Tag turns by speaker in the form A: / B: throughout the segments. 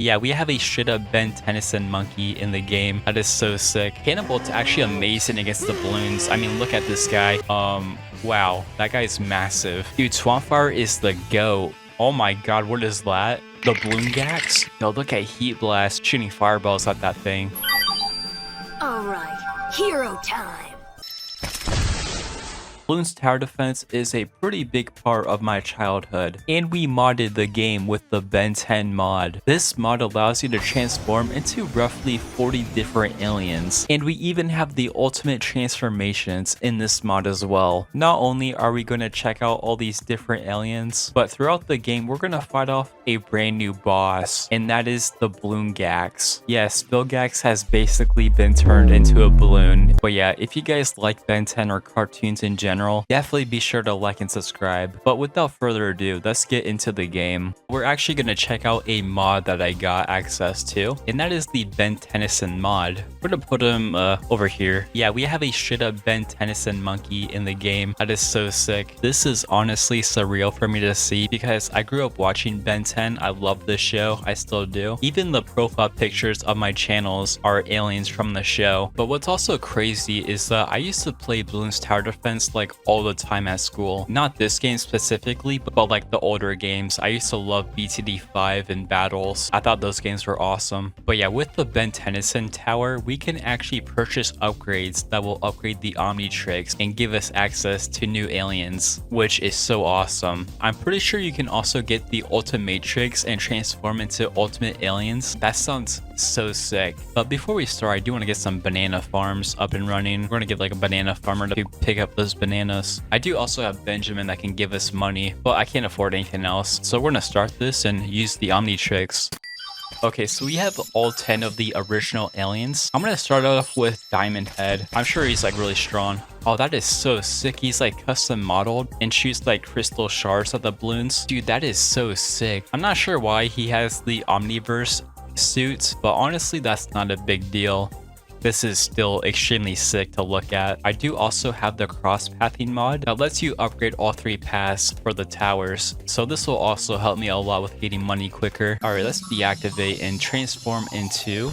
A: Yeah, we have a straight up Ben Tennyson monkey in the game. That is so sick. Cannibal's actually amazing against the balloons. I mean, look at this guy. Wow, that guy's massive. Dude, Swampfire is the GOAT. Oh my god, what is that? The Bloongax? Yo, look at Heat Blast shooting fireballs at that thing.
B: Alright, hero time.
A: Bloons Tower Defense is a pretty big part of my childhood, and we modded the game with the Ben 10 mod. This mod allows you to transform into roughly 40 different aliens, and we even have the ultimate transformations in this mod as well. Not only are we going to check out all these different aliens, but throughout the game we're going to fight off a brand new boss, and that is the Bloongax. Yes, Bloongax has basically been turned into a balloon. But yeah, if you guys like Ben 10 or cartoons in general, definitely be sure to like and subscribe. But without further ado, let's get into the game. We're actually going to check out a mod that I got access to, and that is the Ben Tennyson mod. We're going to put him over here. Yeah, we have a straight up Ben Tennyson monkey in the game. That is so sick. This is honestly surreal for me to see because I grew up watching Ben 10. I love this show. I still do. Even the profile pictures of my channels are aliens from the show. But what's also crazy is that I used to play Bloons Tower Defense like all the time at school. Not this game specifically, but like the older games. I used to love BTD 5 and Battles. I thought those games were awesome. But yeah, with the Ben Tennyson Tower, we can actually purchase upgrades that will upgrade the Omnitrix and give us access to new aliens, which is so awesome. I'm pretty sure you can also get the Ultimatrix and transform into ultimate aliens. That sounds so sick. But before we start, I do want to get some banana farms up and running. We're going to get like a banana farmer to pick up those bananas. I do also have Benjamin that can give us money, but I can't afford anything else. So we're going to start this and use the Omnitrix. Okay, so we have all 10 of the original aliens. I'm going to start off with Diamond Head. I'm sure he's like really strong. Oh, that is so sick. He's like custom modeled and shoots like crystal shards at the balloons. Dude, that is so sick. I'm not sure why he has the Omniverse suit, but honestly, that's not a big deal. This is still extremely sick to look at. I do also have the cross-pathing mod that lets you upgrade all 3 paths for the towers. So this will also help me a lot with getting money quicker. Alright, let's deactivate and transform into...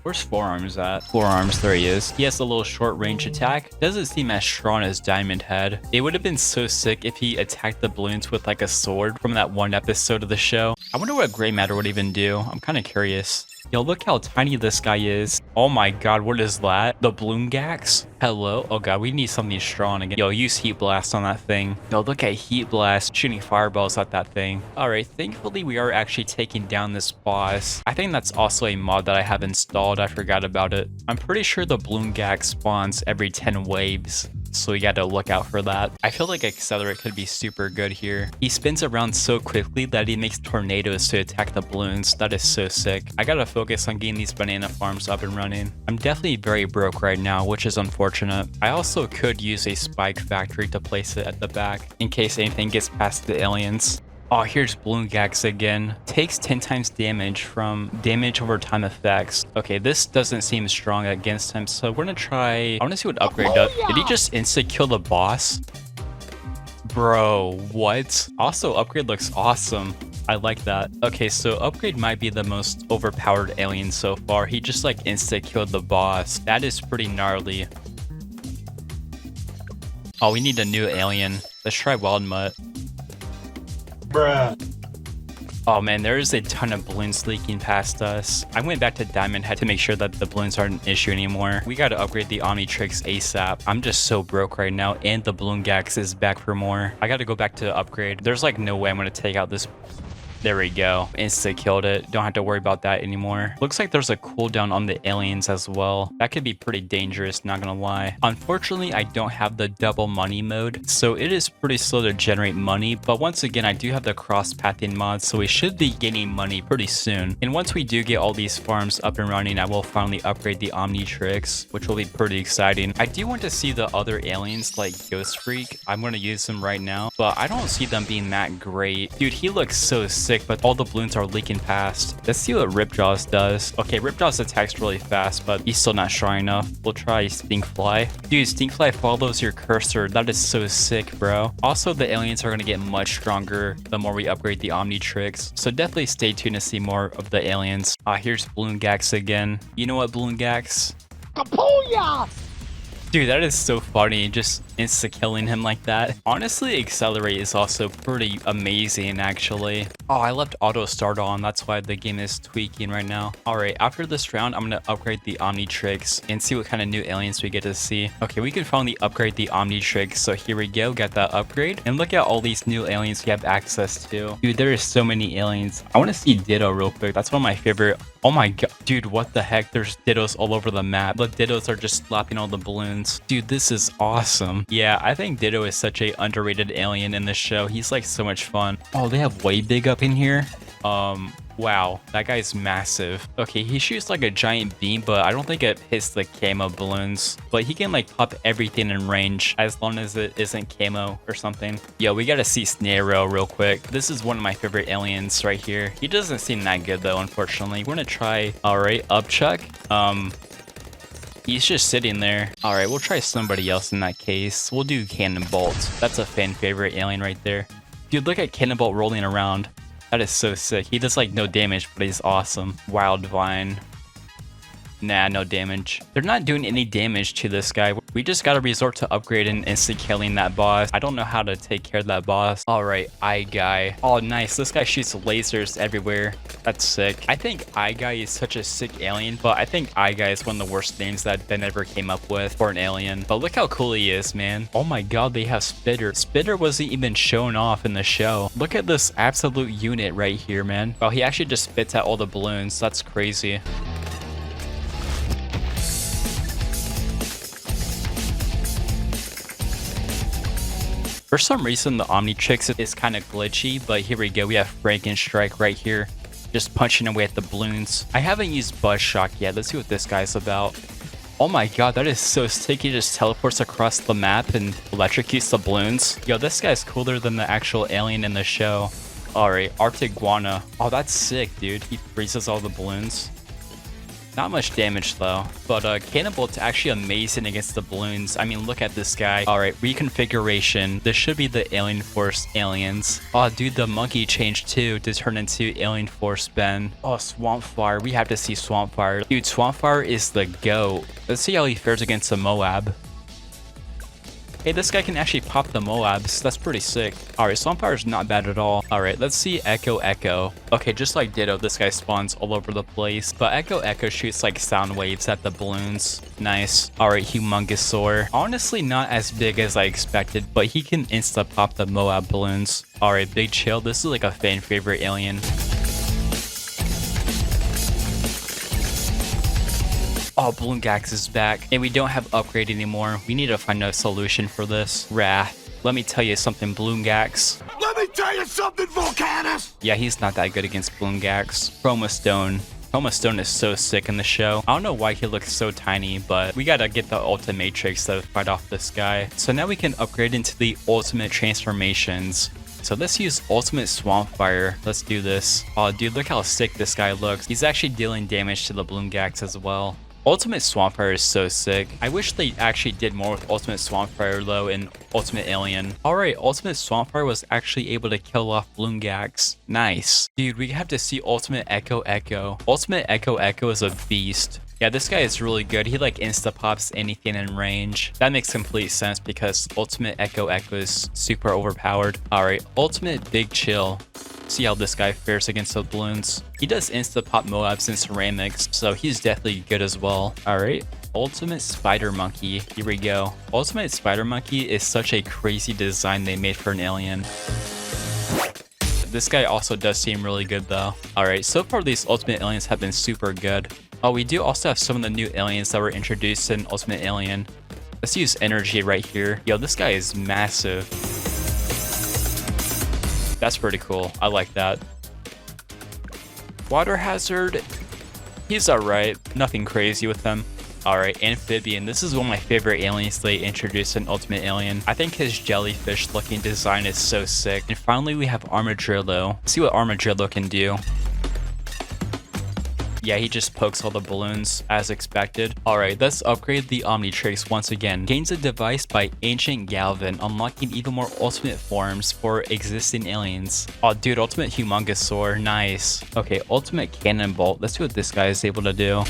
A: Where's Forearms at? Forearms, there he is. He has a little short range attack. Doesn't seem as strong as Diamond Head. It would have been so sick if he attacked the balloons with like a sword from that one episode of the show. I wonder what Gray Matter would even do. I'm kind of curious. Yo, look how tiny this guy is. Oh my god, what is that? The Bloongax? Hello? Oh god, we need something strong again. Yo, use Heat Blast on that thing. Yo, look at Heat Blast shooting fireballs at that thing. Alright, thankfully we are actually taking down this boss. I think that's also a mod that I have installed. I forgot about it. I'm pretty sure the Bloongax spawns every 10 waves, so we gotta look out for that. I feel like Accelerate could be super good here. He spins around so quickly that he makes tornadoes to attack the balloons. That is so sick. I gotta focus on getting these banana farms up and running. I'm definitely very broke right now, which is unfortunate. I also could use a spike factory to place it at the back in case anything gets past the aliens. Oh, here's Bloongax again. Takes 10 times damage from damage over time effects. Okay, this doesn't seem strong against him, so we're gonna try... I wanna see what upgrade does. Did he just insta-kill the boss? Bro, what? Also, upgrade looks awesome. I like that. Okay, so upgrade might be the most overpowered alien so far. He just like insta-killed the boss. That is pretty gnarly. Oh, we need a new alien. Let's try Wild Mutt.
C: Bruh.
A: Oh man, there is a ton of balloons leaking past us. I went back to Diamond Head to make sure that the balloons aren't an issue anymore. We gotta upgrade the Omnitrix ASAP. I'm just so broke right now, and the Bloongax is back for more. I gotta go back to upgrade. There's like no way I'm gonna take out this... There we go. Insta killed it. Don't have to worry about that anymore. Looks like there's a cooldown on the aliens as well. That could be pretty dangerous, not gonna lie. Unfortunately, I don't have the double money mode, so it is pretty slow to generate money. But once again, I do have the cross-pathing mod, so we should be getting money pretty soon. And once we do get all these farms up and running, I will finally upgrade the Omnitrix, which will be pretty exciting. I do want to see the other aliens like Ghost Freak. I'm gonna use them right now, but I don't see them being that great. Dude, he looks so sick. sick, but all the balloons are leaking past. Let's see what Ripjaws does. Okay, Ripjaws attacks really fast, but he's still not strong enough. We'll try Stinkfly. Dude, Stinkfly follows your cursor. That is so sick, bro. Also, the aliens are going to get much stronger the more we upgrade the Omnitrix. So definitely stay tuned to see more of the aliens. Here's Bloongax again. You know what, Bloongax?
C: Kapooyah!
A: Dude, that is so funny, just insta-killing him like that. Honestly, Accelerate is also pretty amazing, actually. Oh, I left Auto Start on, that's why the game is tweaking right now. Alright, after this round, I'm gonna upgrade the Omnitrix and see what kind of new aliens we get to see. Okay, we can finally upgrade the Omnitrix, so here we go, got that upgrade. And look at all these new aliens we have access to. Dude, there is so many aliens. I want to see Ditto real quick, that's one of my favorite. Oh my god, dude, what the heck? There's Dittos all over the map. The Dittos are just slapping all the balloons. Dude, this is awesome. Yeah, I think Ditto is such a underrated alien in this show. He's like so much fun. Oh, they have way big up in here. Wow, that guy's massive. Okay, he shoots like a giant beam, but I don't think it hits the camo balloons. But he can like pop everything in range as long as it isn't camo or something. Yo, we gotta see Snarrow real quick. This is one of my favorite aliens right here. He doesn't seem that good though, unfortunately. We're gonna try, all right, Upchuck. He's just sitting there. All right, we'll try somebody else in that case. We'll do Cannonbolt. That's a fan favorite alien right there. Dude, look at Cannonbolt rolling around. That is so sick. He does like no damage, but he's awesome. Wild Vine. Nah, no damage. They're not doing any damage to this guy. We just gotta resort to upgrading and instant killing that boss. I don't know how to take care of that boss. All right, Eye Guy. Oh, nice. This guy shoots lasers everywhere. That's sick. I think Eye Guy is such a sick alien, but I think Eye Guy is one of the worst names that Ben ever came up with for an alien. But look how cool he is, man. Oh my god, they have Spitter. Spitter wasn't even shown off in the show. Look at this absolute unit right here, man. Wow, he actually just spits out all the balloons. That's crazy. For some reason, the Omnitrix is kind of glitchy, but here we go. We have Frankenstrike right here, just punching away at the balloons. I haven't used Buzz Shock yet. Let's see what this guy's about. Oh my god, that is so sick. He just teleports across the map and electrocutes the balloons. Yo, this guy's cooler than the actual alien in the show. Alright, Arctic Guana. Oh, that's sick, dude. He freezes all the balloons. Not much damage though, but Cannonbolt's actually amazing against the balloons. I mean, look at this guy. All right, reconfiguration. This should be the Alien Force aliens. Oh, dude, the monkey changed too to turn into Alien Force Ben. Oh, Swampfire. We have to see Swampfire. Dude, Swampfire is the GOAT. Let's see how he fares against a Moab. Hey, this guy can actually pop the Moabs. That's pretty sick. Alright, Swampfire is not bad at all. Alright, let's see Echo Echo. Okay, just like Ditto, this guy spawns all over the place. But Echo Echo shoots like sound waves at the balloons. Nice. Alright, Humongousaur. Honestly, not as big as I expected, but he can insta-pop the Moab balloons. Alright, Big Chill. This is like a fan favorite alien. Oh, Bloongax is back, and we don't have upgrade anymore. We need to find a solution for this. Wrath. Let me tell you something, Bloongax.
C: Let me tell you something, Volcanus!
A: Yeah, he's not that good against Bloongax. Chroma Stone. Chroma Stone is so sick in the show. I don't know why he looks so tiny, but we gotta get the Ultimatrix to fight off this guy. So now we can upgrade into the ultimate transformations. So let's use Ultimate Swampfire. Let's do this. Oh, dude, look how sick this guy looks. He's actually dealing damage to the Bloongax as well. Ultimate Swampfire is so sick. I wish they actually did more with Ultimate Swampfire though in Ultimate Alien. Alright, Ultimate Swampfire was actually able to kill off Bloongax. Nice. Dude, we have to see Ultimate Echo Echo. Ultimate Echo Echo is a beast. Yeah, this guy is really good. He like insta-pops anything in range. That makes complete sense because Ultimate Echo Echo is super overpowered. Alright, Ultimate Big Chill. See how this guy fares against the balloons. He does insta-pop Moabs and ceramics, so he's definitely good as well. Alright, Ultimate Spider Monkey. Here we go. Ultimate Spider Monkey is such a crazy design they made for an alien. This guy also does seem really good though. Alright, so far these Ultimate Aliens have been super good. Oh, we do also have some of the new aliens that were introduced in Ultimate Alien. Let's use Energy right here. Yo, this guy is massive. That's pretty cool. I like that. Water Hazard. He's alright. Nothing crazy with him. Alright, Amphibian. This is one of my favorite aliens they introduced in Ultimate Alien. I think his jellyfish looking design is so sick. And finally we have Armadillo. Let's see what Armadillo can do. Yeah, he just pokes all the balloons as expected. Alright, let's upgrade the Omnitrix once again. Gains a device by Ancient Galvin, unlocking even more ultimate forms for existing aliens. Oh dude, Ultimate Humongosaur, nice. Okay, Ultimate Cannonbolt. Let's see what this guy is able to do.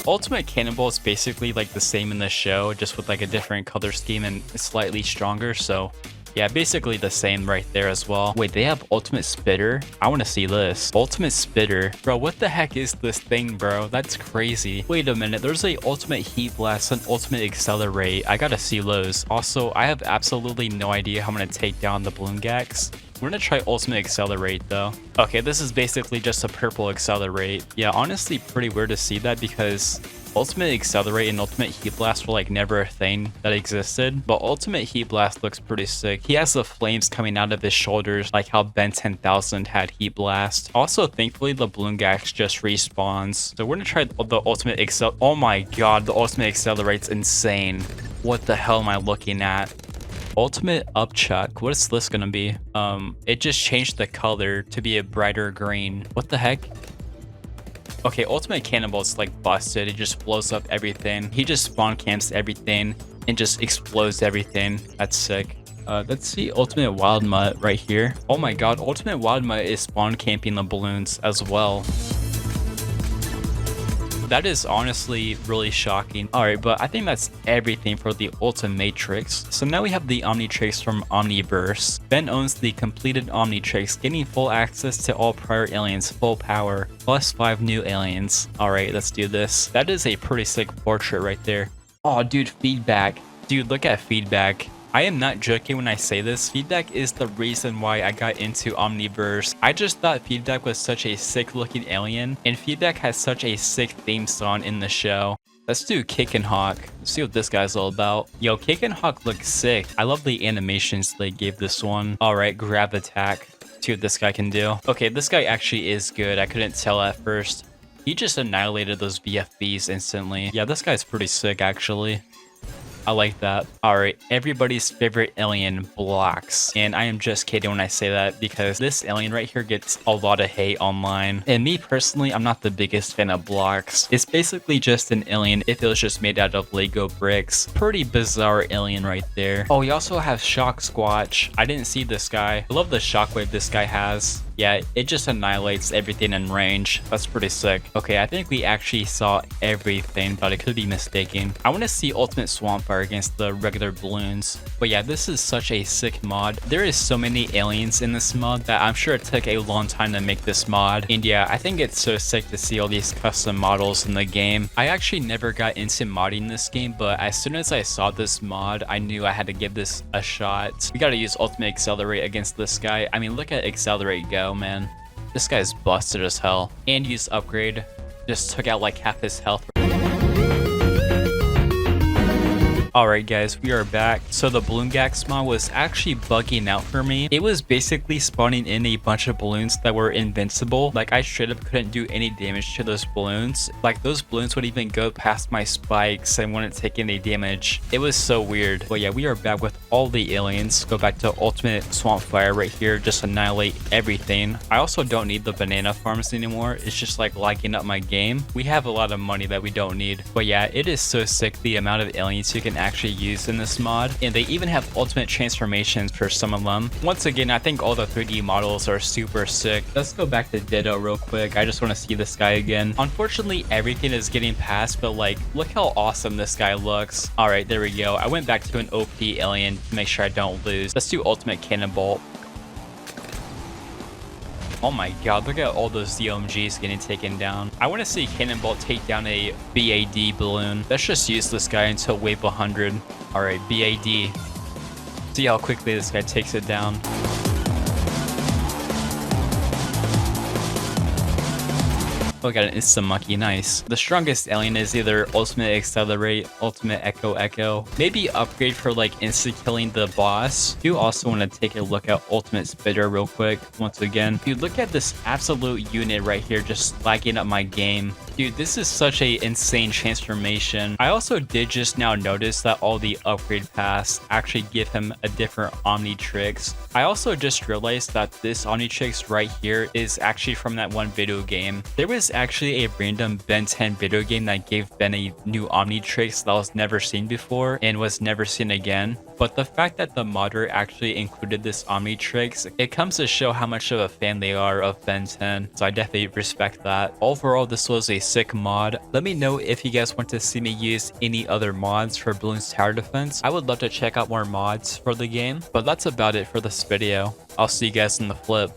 A: Ultimate Cannonball is basically like the same in the show, just with like a different color scheme and slightly stronger, so yeah, basically the same right there as well. Wait, they have Ultimate Spitter? I want to see this. Ultimate Spitter. Bro, what the heck is this thing, bro? That's crazy. Wait a minute. There's a Ultimate Heat Blast and Ultimate Accelerate. I gotta see those. Also, I have absolutely no idea how I'm gonna take down the Bloongax. We're gonna try Ultimate Accelerate though. Okay, this is basically just a purple Accelerate. Yeah, honestly pretty weird to see that because Ultimate Accelerate and Ultimate Heat Blast were like never a thing that existed, but Ultimate Heat Blast looks pretty sick. He has the flames coming out of his shoulders like how Ben 10,000 had Heat Blast. Also, thankfully the Bloongax just respawns. So we're gonna try the Ultimate Oh my god, the Ultimate Accelerate's insane. What the hell am I looking at? Ultimate Upchuck. What is this gonna be? It just changed the color to be a brighter green. What the heck? Okay, Ultimate Cannonball's like busted. It just blows up everything. He just spawn camps everything and just explodes everything. That's sick. Let's see Ultimate Wild Mutt right here. Oh my god, Ultimate Wild Mutt is spawn camping the balloons as well. That is honestly really shocking. Alright, but I think that's everything for the Omnitrix. So now we have the Omnitrix from Omniverse. Ben owns the completed Omnitrix, getting full access to all prior aliens, full power, plus 5 new aliens. Alright, let's do this. That is a pretty sick portrait right there. Oh, dude, feedback. Dude, look at feedback. I am not joking when I say this. Feedback is the reason why I got into Omniverse. I just thought Feedback was such a sick looking alien, and Feedback has such a sick theme song in the show. Let's do Kick and Hawk. Let's see what this guy's all about. Yo, Kick and Hawk looks sick. I love the animations they gave this one. Alright, Grab Attack. See what this guy can do. Okay, this guy actually is good. I couldn't tell at first. He just annihilated those BFBs instantly. Yeah, this guy's pretty sick actually. I like that. Alright, everybody's favorite alien, Blocks. And I am just kidding when I say that because this alien right here gets a lot of hate online. And me personally, I'm not the biggest fan of Blocks. It's basically just an alien if it was just made out of Lego bricks. Pretty bizarre alien right there. Oh, we also have Shock Squatch. I didn't see this guy. I love the shockwave this guy has. Yeah, it just annihilates everything in range. That's pretty sick. Okay, I think we actually saw everything, but I could be mistaken. I want to see Ultimate Swampfire against the regular balloons. But yeah, this is such a sick mod. There is so many aliens in this mod that I'm sure it took a long time to make this mod. And yeah, I think it's so sick to see all these custom models in the game. I actually never got into modding this game, but as soon as I saw this mod, I knew I had to give this a shot. We gotta use Ultimate Accelerate against this guy. I mean, look at Accelerate go, man. This guy's busted as hell. And use Upgrade. Just took out like half his health. Alright guys, we are back. So the Bloongax mod was actually bugging out for me. It was basically spawning in a bunch of balloons that were invincible. Like I straight up couldn't do any damage to those balloons. Like those balloons would even go past my spikes and wouldn't take any damage. It was so weird. But yeah, we are back with all the aliens. Go back to Ultimate Swampfire right here. Just annihilate everything. I also don't need the banana farms anymore. It's just like lagging up my game. We have a lot of money that we don't need. But yeah, it is so sick the amount of aliens you can actually use in this mod, and they even have ultimate transformations for some of them. Once again, I think all the 3D models are super sick. Let's go back to Ditto real quick. I just want to see this guy again. Unfortunately, everything is getting passed, but like, look how awesome this guy looks. All right, there we go. I went back to an OP alien to make sure I don't lose. Let's do Ultimate Cannonbolt. Oh my god, look at all those DMGs getting taken down. I want to see Cannonball take down a BAD balloon. Let's just use this guy until wave 100. Alright, BAD. See how quickly this guy takes it down. Oh, got an instant monkey, nice. The strongest alien is either Ultimate Accelerate, Ultimate Echo, maybe Upgrade for like instant killing the boss. Do also want to take a look at Ultimate Spitter real quick once again. Dude, look at this absolute unit right here just lagging up my game. Dude, Dude, this is such a insane transformation. I also did just now notice that all the upgrade paths actually give him a different Omnitrix. I also just realized that this Omnitrix right here is actually from that one video game. There was actually a random Ben 10 video game that gave Ben a new Omnitrix that was never seen before and was never seen again. But the fact that the modder actually included this Omnitrix, it comes to show how much of a fan they are of Ben 10. So I definitely respect that. Overall, this was a sick mod. Let me know if you guys want to see me use any other mods for Bloons tower defense. I would love to check out more mods for the game. But that's about it for this video. I'll see you guys in the flip.